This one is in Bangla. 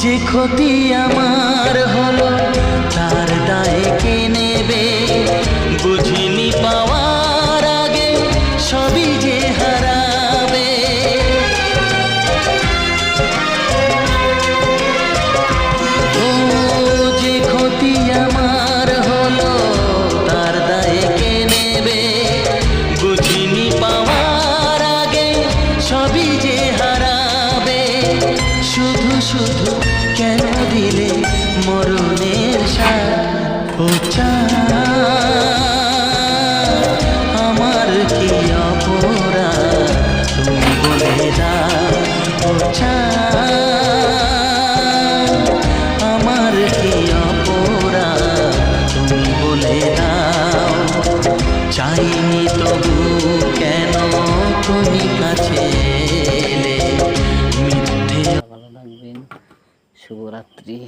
যে ক্ষতি আমার হলো তার দায় কে নেবে? বুঝিনি পাওয়ার আগে সবই যে হারাবে। ও যে ক্ষতি আমার হলো তার দায় কে নেবে? বুঝিনি পাওয়ার আগে সবই যে হারাবে। শুধু শুধু কেন দিলে মরণের সাথ? ও চাঁদ, আমার কি অপরাধ তুমি বলে দাও। ও চাঁদ, আমার কি অপরাধ তুমি বলে দাও। চাইনি তবু কেন তুমি কাছে এলে? মিথ্যে। ভালো থাকবেন, শুভরাত্রি।